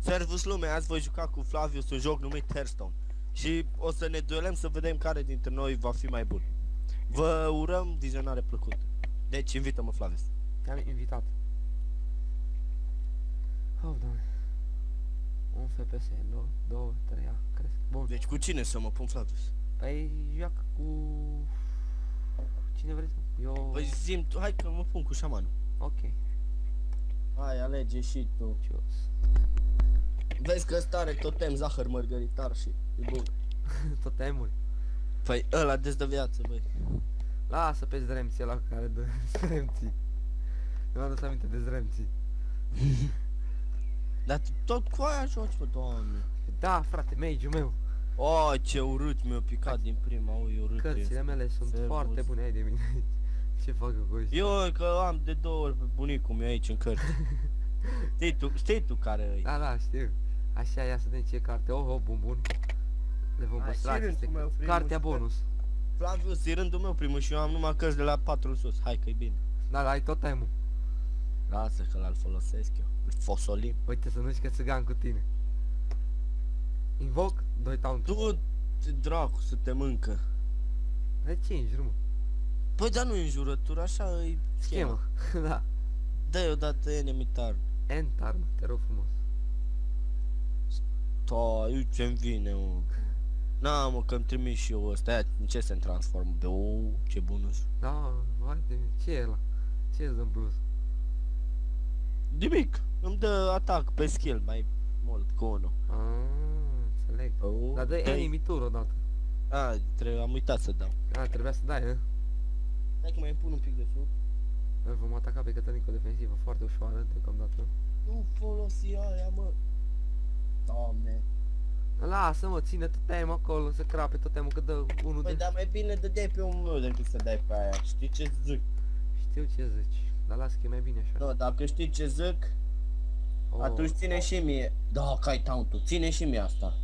Servus lume, azi voi juca cu Flavius un joc numit Hearthstone. Și o să ne duelăm să vedem care dintre noi va fi mai bun. Vă urăm vizionare plăcută. Deci invită-mă Flavius. Te-am invitat. Oh, doamne. Un FPS, 2, 3, cresc. Bun. Deci cu cine să mă pun Flavius? Păi joacă cu... Cine vrei tu? Eu... Păi zi-mi tu, hai că mă pun cu șamanul. Ok. Hai, alege și tu. Cios. Vezi că ăsta are totem zahăr mărgăritar și e bun. Totemuri. Păi ăla des de viață, băi. Lasă pe Zdremții ăla care dă Zdremții. Mi-am adus aminte de Zdremții. Dar tu tot cu aia joci, mă, doamne. Da, frate, mage-ul meu. O, ce urât mi-a picat din prima, ui, urât. Cărțile mele sunt Servus. foarte bune, ai de mine. Ce fac eu cu ăștia? Eu că am de 2 ori pe bunicul meu aici în cărți. Știi tu care e. Da, știu. Așa, ia să vedem ce carte. Oh, bun. Le vom Hai, păstra și rândul aceste meu cărți. primul Cartea și bonus. Flavius, e rândul meu primul și eu am numai cărți de la 4 în sus. Hai că-i bine. Da, ai tot timpul. Lasă că l-al folosesc eu. Îl fosolim. Uite să nu zici că țigan cu tine. Invoc, 2 taunt. Tu, dracu, să te mâncă. De ce înjur, mă? Păi dar nu e înjurătură, așa e schema. Schema. Da. Dă-i odată enemy turn. Entar, mă, te rog frumos. Ta, uite ce-mi vine, mă. Na, mă, că-mi trimis și eu ăsta. Aia, în ce se transformă? Be, ce bunus. Da, vai de mine. Ce e ăla? Ce îți dă în plus? Nimic. Îmi dă atac pe skill mai mult cu unul. Înțeleg. Dar dă enemy tour odată. Am uitat să dau. Trebuia să dai, hă? Hai că mai pun un pic de sus. Îl vom ataca pe Cătălin cu o defensivă foarte ușoară, deocamdată. Nu folosi aia, mă. Doamne. Lasă-mă, ține totemul acolo, să crape totemul, că dă unul Păi de... dar mai bine dădeai pe un meu decât să dai pe aia. Știi ce zic? Știu ce zici, dar las că e mai bine așa. Nu, dacă știi ce zic, atunci ține și mie. Da, că ai taunt-ul, ține și mie asta.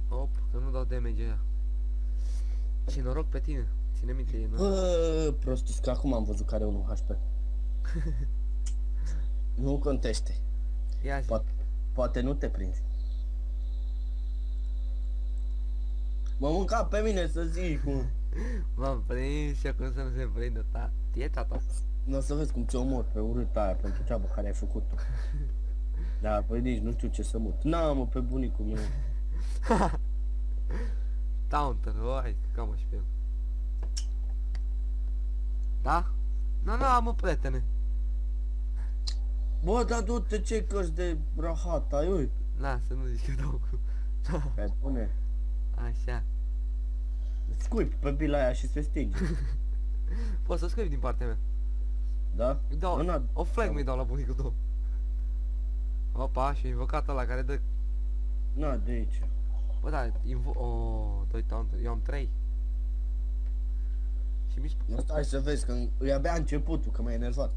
Op, că nu dau damage aia. Și noroc pe tine, ține minte, e noroc. Bă, prostus, că acum am văzut care e 1 HP. Nu contește. Ia zi. Poate nu te prinzi. Mă mânca pe mine să zic cum. M-am prins și acum să nu se prindă, e tata. Nu o să vezi cum ți-o omor pe urâta aia pentru treaba care ai făcut-o. Da, păi nici nu știu ce să mut. Na, mă, pe bunicul meu. Taunter, hai, cam și pe el. Da? Nu, mă, prietene. Bă, dar du-te ce cărți de rahat ai, ui. Na, să nu zici că dau cu... Pe bune. Așa. Scuip pe bila aia și se stinge. Poți să scrivi din partea mea. Da? Îi dau, Nu, o flag mi-i dau la bunicul tău. Opa, și invocat ăla care dă... Na, de aici. Bă, da, oh, 2 taunt, eu am 3. Și mi Nu stai să vezi că e abia începutul, că m-ai enervat.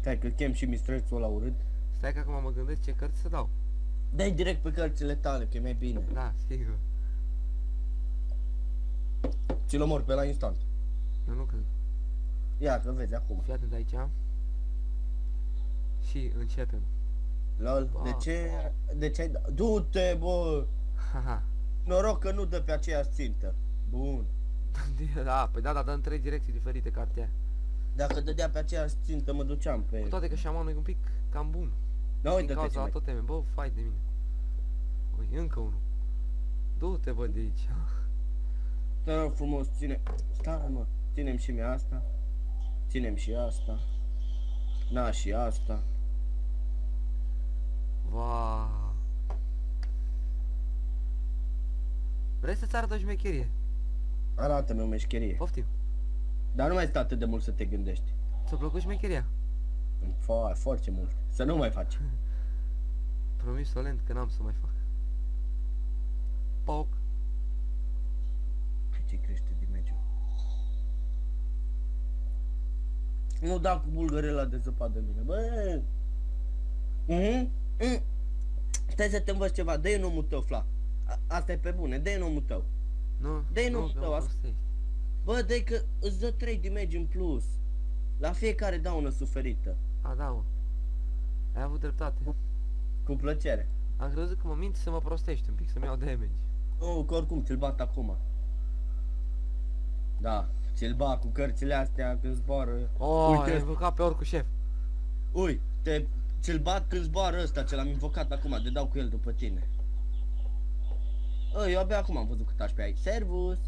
Stai că chem și mistrețul ăla urât. Stai că acum mă gândesc ce cărți să dau. Dai direct pe cărțile tale, că e mai bine. Da, sigur. Ți-l omor pe la instant. Eu nu cred. Ia că vezi acum. Fii atent aici. Și începem. Lol, Ba. de ce ai dat? Du-te, bă! Haha. Noroc că nu dă pe aceeași țintă. Bun. Da, păi da, dă în 3 direcții diferite cartea. Dacă dădea pe aceeași țintă, mă duceam pe... Cu toate că șamanul e un pic cam bun. Da, Din uite-te ce cauza la mai... tot teme. Bă, fai de mine. Ui, încă unul. Du-te, bă, de aici. Te rog frumos, ține... Stai, mă. Ținem și mie asta. Ținem și asta. Na, și asta. Wow. Vrei să-ți arăt o șmecherie? Arată-mi o meșcherie. Poftim. Dar nu mai stă atât de mult să te gândești. Ți-a plăcut șmecheria? Foarte mult. Să nu mai faci. Promis solent că n-am să mai fac. Poc. Ce crește din meciul. Nu da cu bulgărela de zăpadă în mine. Bă! Stai să te învăț ceva. Dă-i nomul tău, Fla. Asta e pe bune. Dă-i nomul tău. Nu, Dă-i nu, nomul că tău. mă Asta. prostești. Bă, dă-i că îți dă 3 damage în plus. La fiecare daună suferită. A, da, mă. Ai avut dreptate. Cu plăcere. Am crezut că mă minți să mă prostești un pic, să-mi iau damage. Nu, că oricum ți-l bat acum. Da, ți-l bat cu cărțile astea când zboară. Oh, Uite. ai invocat pe oricul șef. Ți-l bat când zboară ăsta, ce l-am invocat acum, de dau cu el după tine. Eu abia acum am văzut cât aș pe aici. Servus!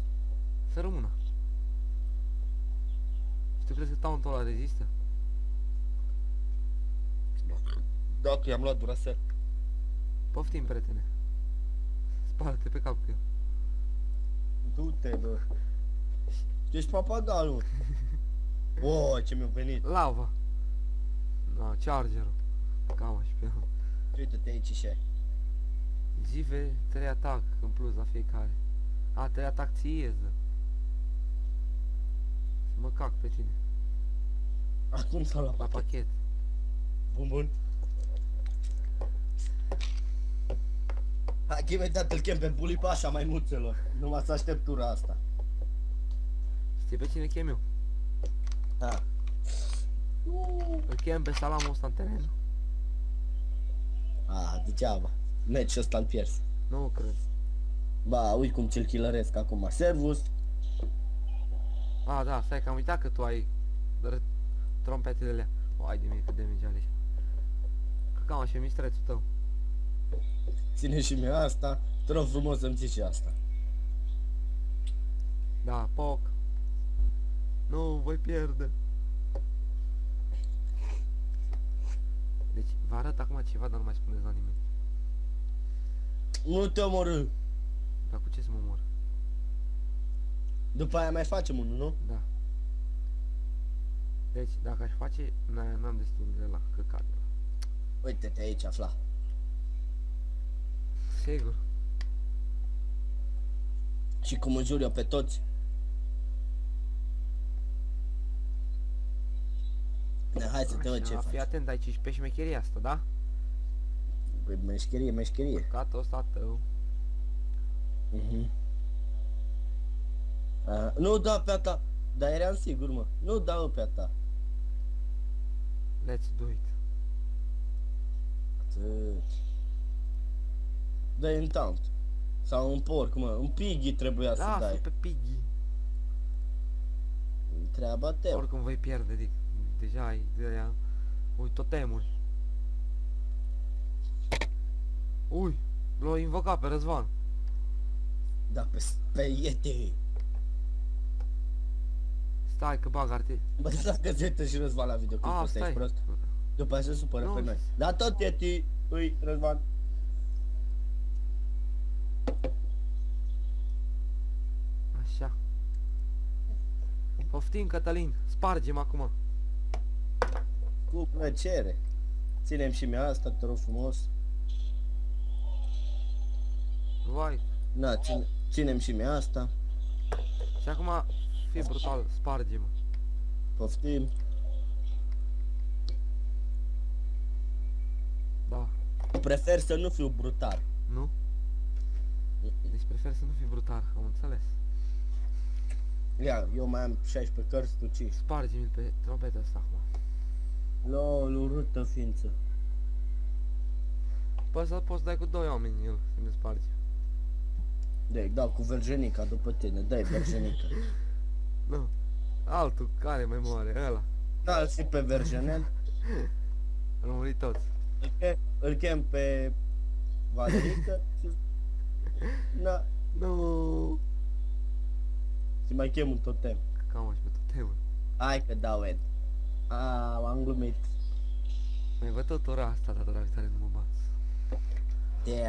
Să rămână. Și tu crezi că tauntul ăla rezistă? Dacă i-am luat Duracell. Poftim, prietene. Spală-te pe cap cu el. Du-te, bă. Ești papagalul. Oh, ce mi-a venit. Lava. Da, chargerul. Cam așa pe el. Uite-te aici și Zive 3 atac în plus la fiecare. A, 3 atac ție îți dă. Să mă cac pe tine. acum s-a luat La pachet. pachet. Bun, bun. Hai că imediat îl chem pe bulipașa maimuțelor. Numai să aștept tura asta. Știi pe cine chem eu? Da. Îl chem pe salamul ăsta în teren? Degeaba. Meciul ăsta-l pierzi. Nu cred. Ba, uite cum ți-l killăresc acum. Servus. Da, stai că am uitat că tu ai trompetele alea. O, ai de mine cât damage are. Că cam așa e mistrețul tău. Ține și mie asta. Te rog frumos să-mi ții și asta. Da, poc. Nu, voi pierde. Deci, vă arăt acum ceva, dar nu mai spuneți la nimeni. Nu te omorâ. Dar cu ce să mă omor? După aia mai facem unul, nu? Da. Deci, dacă aș face, n-am destul de la căcat. Uite-te aici, afla. Sigur. Și cum înjur eu pe toți. Hai să te văd ce Așa, fii faci. atent, ai 15 șmecheria asta, da? Păi, meșcherie, meșcherie. Căcatul ăsta tău. Nu da pe a ta. Dar eram sigur, mă. Nu da pe a ta. Let's do it. Atât. Dă-i în taunt. Sau un porc, mă. Un piggy trebuia să Da, dai. fi pe Piggy. Treaba te. Oricum voi pierde, deja ai de aia. Ui, totemul. Ui, l-a invocat pe Răzvan. Da, pe Yeti. Stai că bag arte. Bă, dacă se uită și Răzvan la videoclipul ăsta, stai. ești prost. După aia se supără Nu. pe noi. Da, tot Yeti. Ui, Răzvan. Așa. Poftim, Cătălin. Spargem acum. Cu plăcere. Ținem și mie asta, te rog frumos. Vai. Na, ținem și mie asta. Și acum, fii brutal, spargem. Poftim. Da. Prefer să nu fiu brutal. Nu? Deci prefer să nu fii brutal, am înțeles. Ia, eu mai am 16 cărți, tu 5. Spargem pe trompeta asta acum. Lol, urâtă ființă. Poți să poți dai cu 2 oameni în el, să ne spargi. Dai, dau cu vergenica după tine, dai vergenica. Nu. Altul, care mai moare? Ăla. Da, și pe vergenel. Am murit toți. Îl chem pe Valerică și... Na, Nu. și mai chem un totem. Cam așa pe totemul. Hai că dau end. Am glumit. Mai văd tot ora asta, dar drag tare nu mă bați.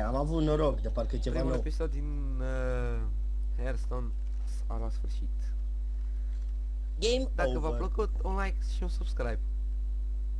Am avut noroc, de parcă ceva Primul nou. episod din Hearthstone a la sfârșit. Game Dacă over. v-a plăcut, un like și un subscribe.